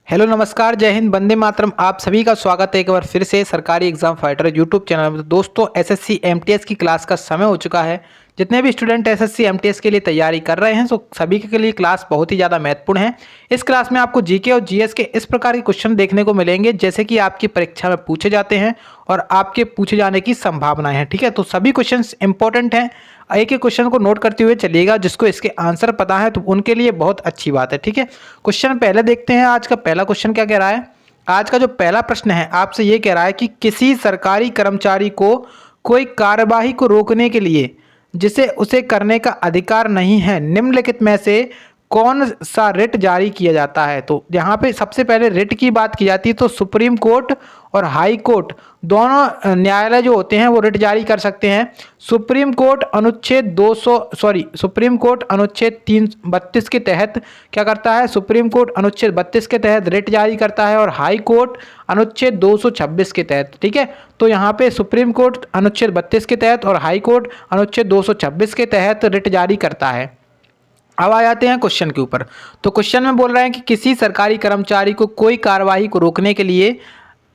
Hello नमस्कार, जय हिंद, वंदे मातरम। आप सभी का स्वागत है एक बार फिर से सरकारी एग्जाम फाइटर यूट्यूब चैनल में। तो दोस्तों, एसएससी एमटीएस की क्लास का समय हो चुका है। जितने भी स्टूडेंट एसएससी एमटीएस के लिए तैयारी कर रहे हैं, तो सभी के लिए क्लास बहुत ही ज़्यादा महत्वपूर्ण है। इस क्लास में आपको जीके और जीएस के इस प्रकार के क्वेश्चन देखने को मिलेंगे जैसे कि आपकी परीक्षा में पूछे जाते हैं और आपके पूछे जाने की संभावनाएं हैं। ठीक है, तो सभी क्वेश्चन इंपॉर्टेंट हैं। एक एक क्वेश्चन को नोट करते हुए चलिएगा। जिसको इसके आंसर पता है तो उनके लिए बहुत अच्छी बात है। ठीक है, क्वेश्चन पहले देखते हैं। आज का पहला क्वेश्चन क्या कह रहा है। आज का जो पहला प्रश्न है आपसे ये कह रहा है कि किसी सरकारी कर्मचारी को कोई कार्यवाही को रोकने के लिए जिसे उसे करने का अधिकार नहीं है, निम्नलिखित में से कौन सा रिट जारी किया जाता है। तो यहाँ पे सबसे पहले रिट की बात की जाती है तो सुप्रीम कोर्ट और हाई कोर्ट दोनों न्यायालय जो होते हैं वो रिट जारी कर सकते हैं। सुप्रीम कोर्ट अनुच्छेद 332 के तहत क्या करता है, सुप्रीम कोर्ट अनुच्छेद 32 के तहत रिट जारी करता है और हाई कोर्ट अनुच्छेद 226 के तहत। ठीक है, तो यहाँ पे सुप्रीम कोर्ट अनुच्छेद 32 के तहत और हाई कोर्ट अनुच्छेद 226 के तहत रिट जारी करता है। अब आ जाते हैं क्वेश्चन के ऊपर। तो क्वेश्चन में बोल रहे हैं कि किसी सरकारी कर्मचारी को कोई कार्यवाही को रोकने के लिए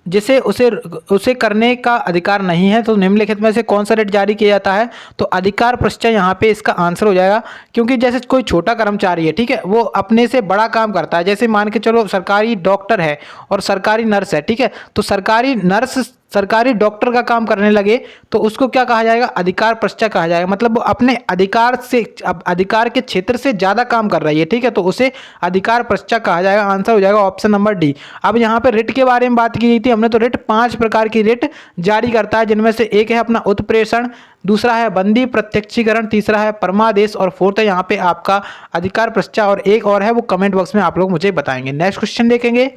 जिसे उसे करने का अधिकार नहीं है, तो निम्नलिखित में से कौन सा रिट जारी किया जाता है। तो अधिकार प्रश्चय यहाँ पे इसका आंसर हो जाएगा, क्योंकि जैसे कोई छोटा कर्मचारी है, ठीक है, वो अपने से बड़ा काम करता है। जैसे मान के चलो सरकारी डॉक्टर है और सरकारी नर्स है, ठीक है, तो सरकारी नर्स सरकारी डॉक्टर का काम करने लगे तो उसको क्या कहा जाएगा, अधिकार प्रश्चय कहा जाएगा। मतलब वो अपने अधिकार के क्षेत्र से ज़्यादा काम कर रही है, ठीक है, तो उसे अधिकार प्रश्चय कहा जाएगा। आंसर हो जाएगा ऑप्शन नंबर डी। अब यहाँ पे रिट के बारे में बात की गई थी हमने, तो रिट 5 प्रकार की रिट जारी करता है, जिनमें से एक है अपना उत्प्रेषण, दूसरा है बंदी प्रत्यक्षीकरण, तीसरा है परमादेश और फोर्थ है यहाँ पे आपका अधिकार प्रश्चय, और एक और है वो कमेंट बॉक्स में आप लोग मुझे बताएंगे। नेक्स्ट क्वेश्चन देखेंगे।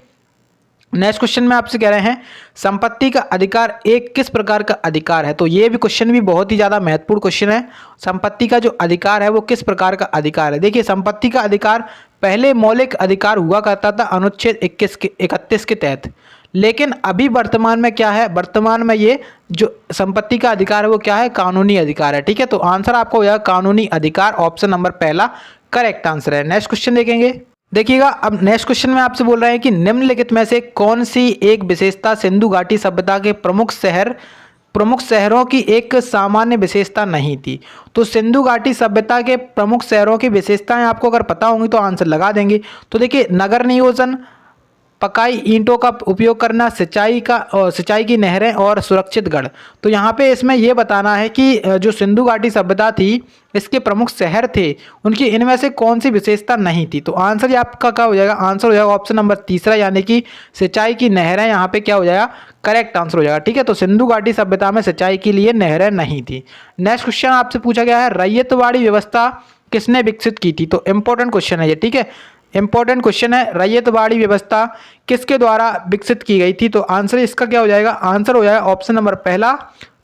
नेक्स्ट क्वेश्चन में आपसे कह रहे हैं संपत्ति का अधिकार एक किस प्रकार का अधिकार है। तो ये भी क्वेश्चन भी बहुत ही ज़्यादा महत्वपूर्ण क्वेश्चन है। संपत्ति का जो अधिकार है वो किस प्रकार का अधिकार है। देखिए, संपत्ति का अधिकार पहले मौलिक अधिकार हुआ करता था अनुच्छेद 31 के तहत, लेकिन अभी वर्तमान में क्या है, वर्तमान में ये जो संपत्ति का अधिकार है वो क्या है, कानूनी अधिकार है। ठीक है, तो आंसर आपको हो जाएगा कानूनी अधिकार, ऑप्शन नंबर पहला करेक्ट आंसर है। नेक्स्ट क्वेश्चन देखेंगे। देखिएगा, अब नेक्स्ट क्वेश्चन में आपसे बोल रहे हैं कि निम्नलिखित में से कौन सी एक विशेषता सिंधु घाटी सभ्यता के प्रमुख शहरों की एक सामान्य विशेषता नहीं थी। तो सिंधु घाटी सभ्यता के प्रमुख शहरों की विशेषताएं आपको अगर पता होंगी तो आंसर लगा देंगे। तो देखिए, नगर नियोजन, पकाई ईंटों का उपयोग करना, सिंचाई की नहरें और सुरक्षित गढ़। तो यहाँ पे इसमें यह बताना है कि जो सिंधु घाटी सभ्यता थी इसके प्रमुख शहर थे, उनकी इनमें से कौन सी विशेषता नहीं थी। तो आंसर ये आपका क्या हो जाएगा, आंसर हो जाएगा ऑप्शन नंबर तीसरा, यानी कि सिंचाई की नहरें यहाँ पे क्या हो जाएगा, करेक्ट आंसर हो जाएगा। ठीक है, तो सिंधु घाटी सभ्यता में सिंचाई के लिए नहरें नहीं थी। नेक्स्ट क्वेश्चन आपसे पूछा गया है रैयतवाड़ी व्यवस्था किसने विकसित की थी। तो इंपॉर्टेंट क्वेश्चन है ये, ठीक है, इंपॉर्टेंट क्वेश्चन है। रैयतवाड़ी व्यवस्था किसके द्वारा विकसित की गई थी। तो आंसर इसका क्या हो जाएगा, आंसर हो जाएगा ऑप्शन नंबर पहला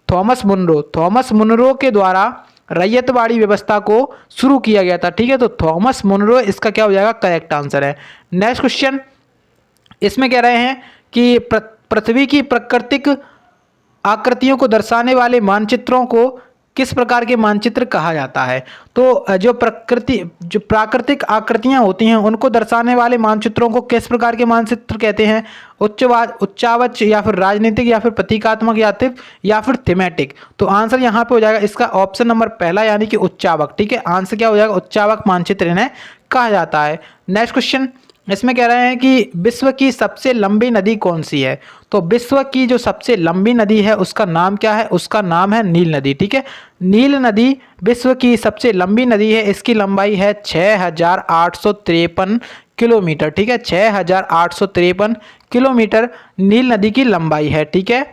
थॉमस मुनरो। थॉमस मुनरो के द्वारा रैयतवाड़ी व्यवस्था को शुरू किया गया था। ठीक है, तो थॉमस मुनरो इसका क्या हो जाएगा, करेक्ट आंसर है। नेक्स्ट क्वेश्चन इसमें कह रहे हैं कि पृथ्वी की प्राकृतिक आकृतियों को दर्शाने वाले मानचित्रों को किस प्रकार के मानचित्र कहा जाता है। तो जो प्राकृतिक आकृतियां होती हैं उनको दर्शाने वाले मानचित्रों को किस प्रकार के मानचित्र कहते हैं। उच्चावच या फिर राजनीतिक या फिर प्रतीकात्मक या फिर थीमेटिक। तो आंसर यहाँ पे हो जाएगा इसका ऑप्शन नंबर पहला, यानी कि उच्चावक। ठीक है, आंसर क्या हो जाएगा, उच्चावक मानचित्र इन्हें कहा जाता है। नेक्स्ट क्वेश्चन इसमें कह रहे हैं कि विश्व की सबसे लंबी नदी कौन सी है। तो विश्व की जो सबसे लंबी नदी है उसका नाम क्या है, उसका नाम है नील नदी। ठीक है, नील नदी विश्व की सबसे लंबी नदी है। इसकी लंबाई है 6853 किलोमीटर। ठीक है, 6853 किलोमीटर नील नदी की लंबाई है। ठीक है,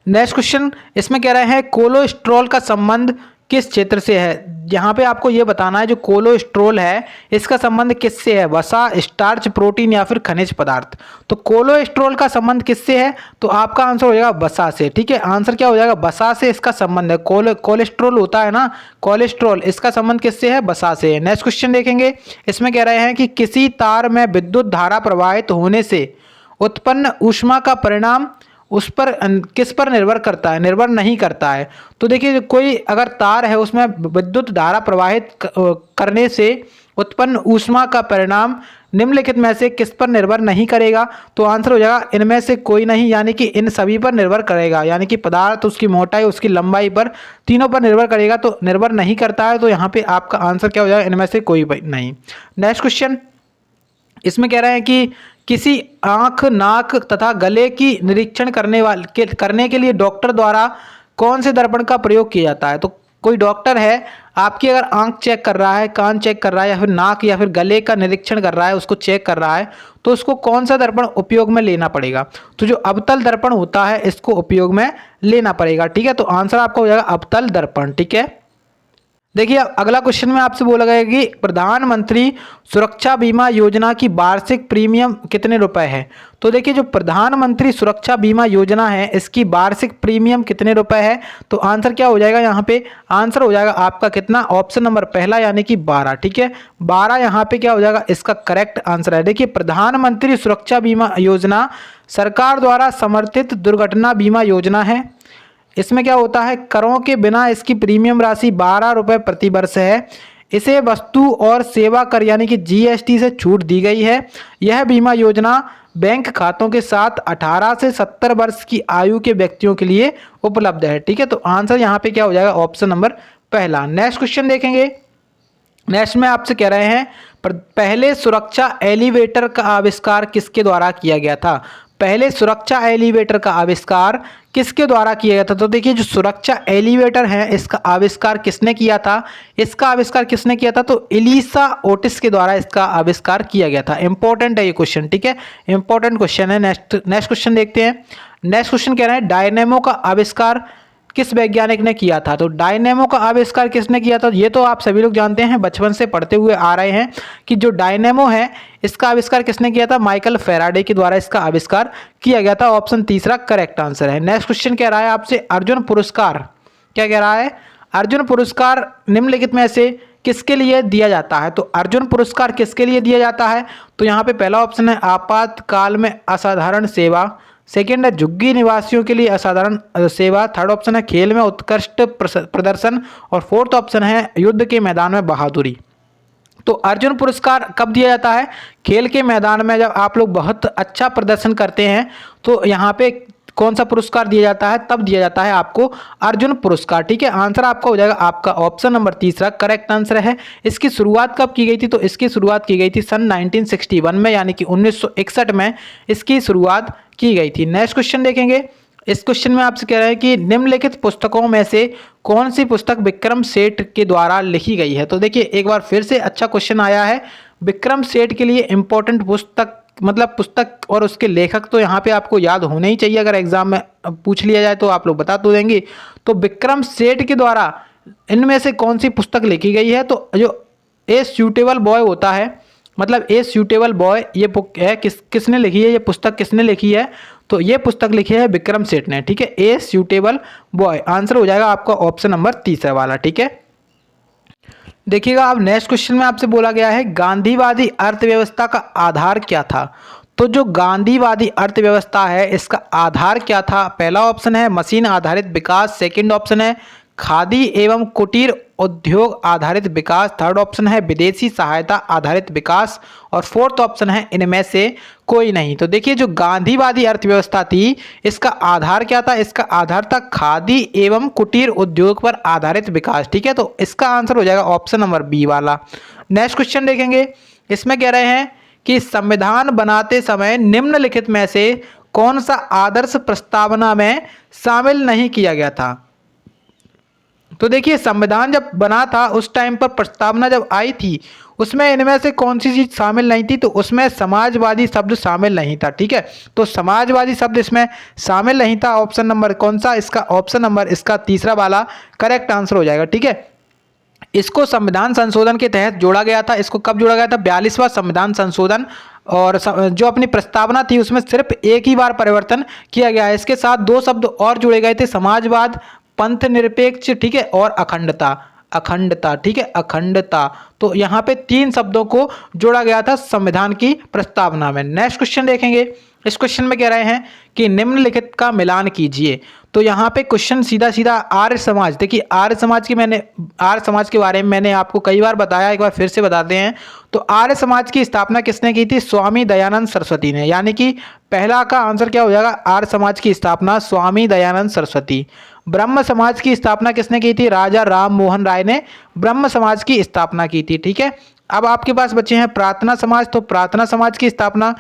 नेक्स्ट क्वेश्चन इसमें कह रहे हैं कोलेस्ट्रॉल का संबंध किस क्षेत्र से है। यहाँ पे आपको ये बताना है जो कोलेस्ट्रॉल है इसका संबंध किससे है, वसा, स्टार्च, प्रोटीन या फिर खनिज पदार्थ। तो कोलेस्ट्रॉल का संबंध किससे है, तो आपका आंसर हो जाएगा वसा से। ठीक है, आंसर क्या हो जाएगा, वसा से इसका संबंध है। कोलेस्ट्रॉल होता है ना, कोलेस्ट्रॉल, इसका संबंध किससे है, वसा से है। नेक्स्ट क्वेश्चन देखेंगे। इसमें कह रहे हैं कि किसी तार में विद्युत धारा प्रवाहित होने से उत्पन्न ऊष्मा का परिणाम उस पर किस पर निर्भर करता है, निर्भर नहीं करता है। तो देखिए, कोई अगर तार है उसमें विद्युत धारा प्रवाहित करने से उत्पन्न ऊष्मा का परिणाम निम्नलिखित में से किस पर निर्भर नहीं करेगा? तो आंसर हो जाएगा इनमें से कोई नहीं, यानी कि इन सभी पर निर्भर करेगा, यानी कि पदार्थ, उसकी मोटाई, उसकी लंबाई पर, तीनों पर निर्भर करेगा। तो निर्भर नहीं करता है, तो यहाँ पे आपका आंसर क्या हो जाएगा? इनमें से कोई नहीं। नेक्स्ट क्वेश्चन, इसमें कह रहे हैं कि किसी आंख, नाक तथा गले की निरीक्षण करने के लिए डॉक्टर द्वारा कौन से दर्पण का प्रयोग किया जाता है? तो कोई डॉक्टर है, आपकी अगर आंख चेक कर रहा है, कान चेक कर रहा है, या फिर नाक या फिर गले का निरीक्षण कर रहा है, उसको चेक कर रहा है, तो उसको कौन सा दर्पण उपयोग में लेना पड़ेगा? तो जो अवतल दर्पण होता है इसको उपयोग में लेना पड़ेगा। ठीक है, तो आंसर आपका हो जाएगा अवतल दर्पण। ठीक है, देखिए अगला क्वेश्चन में आपसे बोला गया कि प्रधानमंत्री सुरक्षा बीमा योजना की वार्षिक प्रीमियम कितने रुपए है? तो देखिए जो प्रधानमंत्री सुरक्षा बीमा योजना है इसकी वार्षिक प्रीमियम कितने रुपए है? तो आंसर क्या हो जाएगा यहाँ पे? आंसर हो जाएगा आपका कितना? ऑप्शन नंबर पहला यानी कि 12। ठीक है, 12 यहाँ पे क्या हो जाएगा? इसका करेक्ट आंसर है। देखिए प्रधानमंत्री सुरक्षा बीमा योजना सरकार द्वारा समर्थित दुर्घटना बीमा योजना है। इसमें क्या होता है? करों के बिना इसकी प्रीमियम राशि 12 रुपये प्रति वर्ष है। इसे वस्तु और सेवा कर यानी कि जीएसटी से छूट दी गई है। यह बीमा योजना बैंक खातों के साथ 18 से 70 वर्ष की आयु के व्यक्तियों के लिए उपलब्ध है। ठीक है, तो आंसर यहाँ पे क्या हो जाएगा? ऑप्शन नंबर पहला। नेक्स्ट क्वेश्चन देखेंगे। नेक्स्ट में आपसे कह रहे हैं पहले सुरक्षा एलिवेटर का आविष्कार किसके द्वारा किया गया था? पहले सुरक्षा एलिवेटर का आविष्कार किसके द्वारा किया गया था? तो देखिए जो सुरक्षा एलिवेटर है इसका आविष्कार किसने किया था? इसका आविष्कार किसने किया था? तो एलिसा ओटिस के द्वारा इसका आविष्कार किया गया था। इंपॉर्टेंट है ये क्वेश्चन। ठीक है, इंपॉर्टेंट क्वेश्चन है। नेक्स्ट क्वेश्चन देखते हैं। नेक्स्ट क्वेश्चन कह रहे हैं डायनेमो का आविष्कार किस वैज्ञानिक ने किया था? तो डायनेमो का आविष्कार किसने किया था? ये तो आप सभी लोग जानते हैं, बचपन से पढ़ते हुए आ रहे हैं कि जो डायनेमो है इसका आविष्कार किसने किया था? माइकल फेराडे के द्वारा इसका आविष्कार किया गया था। ऑप्शन तीसरा करेक्ट आंसर है। नेक्स्ट क्वेश्चन कह रहा है आपसे अर्जुन पुरस्कार, क्या कह रहा है? अर्जुन पुरस्कार निम्नलिखित में से किसके लिए दिया जाता है? तो अर्जुन पुरस्कार किसके लिए दिया जाता है? तो यहाँ पे पहला ऑप्शन है आपातकाल में असाधारण सेवा, सेकेंड है झुग्गी निवासियों के लिए असाधारण सेवा, थर्ड ऑप्शन है खेल में उत्कृष्ट प्रदर्शन, और फोर्थ ऑप्शन है युद्ध के मैदान में बहादुरी। तो अर्जुन पुरस्कार कब दिया जाता है? खेल के मैदान में जब आप लोग बहुत अच्छा प्रदर्शन करते हैं तो यहाँ पे कौन सा पुरस्कार दिया जाता है? तब दिया जाता है आपको अर्जुन पुरस्कार। ठीक है, आंसर आपका हो जाएगा आपका ऑप्शन नंबर तीसरा करेक्ट आंसर है। इसकी शुरुआत कब की गई थी? तो इसकी शुरुआत की गई थी सन 1961 में, यानी कि 1961 में इसकी शुरुआत की गई थी। नेक्स्ट क्वेश्चन देखेंगे। इस क्वेश्चन में आपसे कह रहे हैं कि निम्नलिखित पुस्तकों में से कौन सी पुस्तक विक्रम सेठ के द्वारा लिखी गई है? तो देखिए एक बार फिर से अच्छा क्वेश्चन आया है। विक्रम सेठ के लिए इंपॉर्टेंट पुस्तक मतलब पुस्तक और उसके लेखक तो यहाँ पे आपको याद होने ही चाहिए। अगर एग्जाम में पूछ लिया जाए तो आप लोग बता तो देंगे। तो विक्रम सेठ के द्वारा इनमें से कौन सी पुस्तक लिखी गई है? तो जो ए सूटेबल बॉय होता है, मतलब ए सूटेबल बॉय, ये बुक है किसने लिखी है? ये पुस्तक किसने लिखी है? तो ये पुस्तक लिखी है विक्रम सेठ ने। ठीक है, ए सूटेबल बॉय आंसर हो जाएगा आपका ऑप्शन नंबर तीसरा वाला। ठीक है, देखिएगा अब नेक्स्ट क्वेश्चन में आपसे बोला गया है गांधीवादी अर्थव्यवस्था का आधार क्या था? तो जो गांधीवादी अर्थव्यवस्था है इसका आधार क्या था? पहला ऑप्शन है मशीन आधारित विकास, सेकंड ऑप्शन है खादी एवं कुटीर उद्योग आधारित विकास, थर्ड ऑप्शन है विदेशी सहायता आधारित विकास, और फोर्थ ऑप्शन है इनमें से कोई नहीं। तो देखिए जो गांधीवादी अर्थव्यवस्था थी इसका आधार क्या था? इसका आधार था खादी एवं कुटीर उद्योग पर आधारित विकास। ठीक है, तो इसका आंसर हो जाएगा ऑप्शन नंबर बी वाला। नेक्स्ट क्वेश्चन देखेंगे। इसमें कह रहे हैं कि संविधान बनाते समय निम्नलिखित में से कौन सा आदर्श प्रस्तावना में शामिल नहीं किया गया था? तो देखिए संविधान जब बना था उस टाइम पर प्रस्तावना जब आई थी उसमें इनमें से कौन सी चीज़ शामिल नहीं थी? तो उसमें समाजवादी शब्द शामिल नहीं था। ठीक है, तो समाजवादी शब्द इसमें शामिल नहीं था। ऑप्शन नंबर कौन सा? इसका ऑप्शन नंबर इसका तीसरा वाला करेक्ट आंसर हो जाएगा। ठीक है, इसको संविधान संशोधन के तहत जोड़ा गया था। इसको कब जोड़ा गया था? 42वां संविधान संशोधन, और जो अपनी प्रस्तावना थी उसमें सिर्फ एक ही बार परिवर्तन किया गया है। इसके साथ दो शब्द और जोड़े गए थे, समाजवाद, पंथ निरपेक्ष, ठीक है, और अखंडता। अखंडता, ठीक है, अखंडता। तो यहाँ पे 3 शब्दों को जोड़ा गया था संविधान की प्रस्तावना में। नेक्स्ट क्वेश्चन देखेंगे। इस क्वेश्चन में कह रहे हैं कि निम्नलिखित का मिलान कीजिए। तो यहाँ पे क्वेश्चन सीधा सीधा आर्य समाज, देखिए आर्य समाज के बारे में मैंने आपको कई बार बताया, एक बार फिर से बताते हैं। तो आर्य समाज की स्थापना किसने की थी? स्वामी दयानंद सरस्वती ने। यानी कि पहला का आंसर क्या हो जाएगा? आर्य समाज की स्थापना स्वामी दयानंद सरस्वती। ब्रह्म समाज की स्थापना किसने की थी? राजा राम मोहन राय ने ब्रह्म समाज की स्थापना की थी, ठीक है। अब आपके पास बचे हैं प्रार्थना समाज। तो प्रार्थना समाज की स्थापना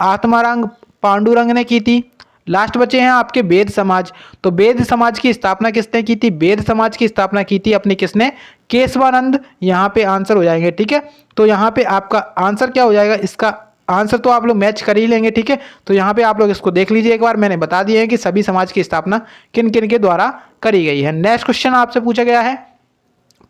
आत्माराम पांडुरंग ने की थी। लास्ट बचे हैं आपके वेद समाज। तो वेद समाज की स्थापना किसने की थी? वेद समाज की स्थापना की थी अपने किसने? केशवानंद। यहाँ पे आंसर हो जाएंगे, ठीक है। तो यहाँ पे आपका आंसर क्या हो जाएगा? इसका आंसर तो आप लोग मैच कर ही लेंगे, ठीक है। तो यहाँ पे आप लोग इसको देख लीजिए एक बार, मैंने बता दिए हैं कि सभी समाज की स्थापना किन किन के द्वारा करी गई है। नेक्स्ट क्वेश्चन आपसे पूछा गया है,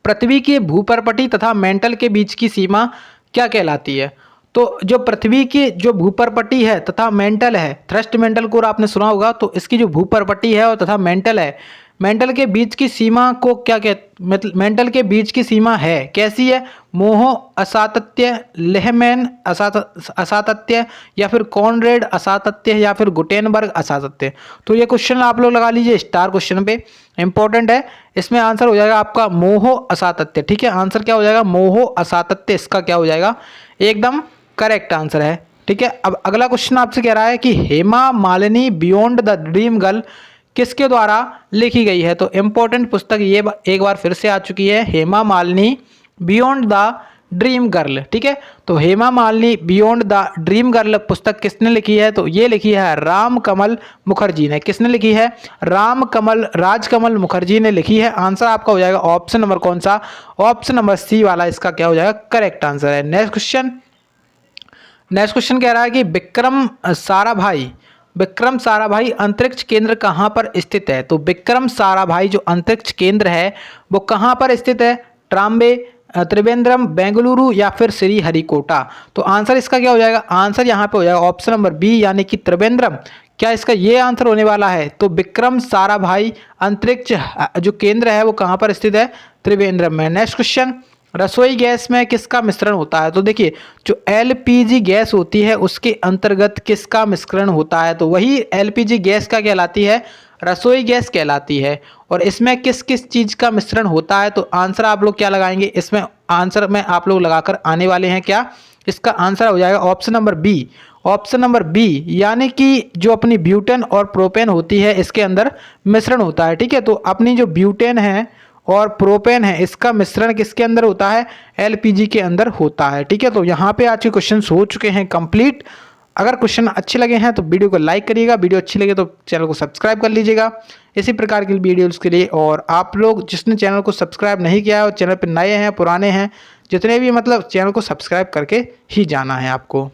पृथ्वी के भूपर्पटी तथा मेंटल के बीच की सीमा क्या कहलाती है? तो जो पृथ्वी की जो भूपर्पटी है तथा मेंटल है, थ्रस्ट मेंटल कोर आपने सुना होगा, तो इसकी जो भूपर्पटी है और तथा मेंटल है, मेंटल के बीच की सीमा को क्या मतलब मेंटल के बीच की सीमा है कैसी है? मोह असातत्य, लेहमैन असातत्य, या फिर कॉनरेड असातत्य, या फिर गुटेनबर्ग असातत्य। तो ये क्वेश्चन आप लोग लगा लीजिए स्टार क्वेश्चन पे, इंपॉर्टेंट है। इसमें आंसर हो जाएगा आपका मोह असातत्य, ठीक है। आंसर क्या हो जाएगा? मोह असातत्य इसका क्या हो जाएगा? एकदम करेक्ट आंसर है, ठीक है। अब अगला क्वेश्चन आपसे कह रहा है कि Hema Malini beyond the dream girl किसके द्वारा लिखी गई है? तो इंपॉर्टेंट पुस्तक ये एक बार फिर से आ चुकी है, Hema Malini beyond the dream girl, ठीक है। तो Hema Malini beyond the dream girl पुस्तक किसने लिखी है? तो ये लिखी है राम कमल मुखर्जी ने। किसने लिखी है? राजकमल मुखर्जी ने लिखी है। आंसर आपका हो जाएगा ऑप्शन नंबर कौन सा? ऑप्शन नंबर सी वाला इसका क्या हो जाएगा? करेक्ट आंसर है। नेक्स्ट क्वेश्चन कह रहा है कि विक्रम साराभाई अंतरिक्ष केंद्र कहाँ पर स्थित है? तो विक्रम साराभाई जो अंतरिक्ष केंद्र है वो कहाँ पर स्थित है? ट्राम्बे, त्रिवेंद्रम, बेंगलुरु, या फिर श्रीहरिकोटा। तो आंसर इसका क्या हो जाएगा? आंसर यहाँ पे हो जाएगा ऑप्शन नंबर बी, यानी कि त्रिवेंद्रम। क्या इसका ये आंसर होने वाला है? तो विक्रम साराभाई अंतरिक्ष जो केंद्र है वो कहाँ पर स्थित है? त्रिवेंद्रम में। नेक्स्ट क्वेश्चन, रसोई गैस में किसका मिश्रण होता है? तो देखिए जो एलपीजी गैस होती है उसके अंतर्गत किसका मिश्रण होता है? तो वही एलपीजी गैस का कहलाती है रसोई गैस कहलाती है। और इसमें किस किस चीज़ का मिश्रण होता है? तो आंसर आप लोग क्या लगाएंगे इसमें? आंसर में आप लोग लगाकर आने वाले हैं क्या? इसका आंसर हो जाएगा option number B. Option number B, यानी कि जो अपनी ब्यूटेन और प्रोपेन होती है इसके अंदर मिश्रण होता है, ठीक है। तो अपनी जो ब्यूटेन है और प्रोपेन है इसका मिश्रण किसके अंदर होता है? एलपीजी के अंदर होता है, ठीक है। तो यहाँ पे आज के क्वेश्चन हो चुके हैं कंप्लीट। अगर क्वेश्चन अच्छे लगे हैं तो वीडियो को लाइक करिएगा, वीडियो अच्छी लगे तो चैनल को सब्सक्राइब कर लीजिएगा इसी प्रकार की वीडियोस के लिए। और आप लोग जिसने चैनल को सब्सक्राइब नहीं किया है और चैनल पर नए हैं पुराने हैं जितने भी, मतलब चैनल को सब्सक्राइब करके ही जाना है आपको।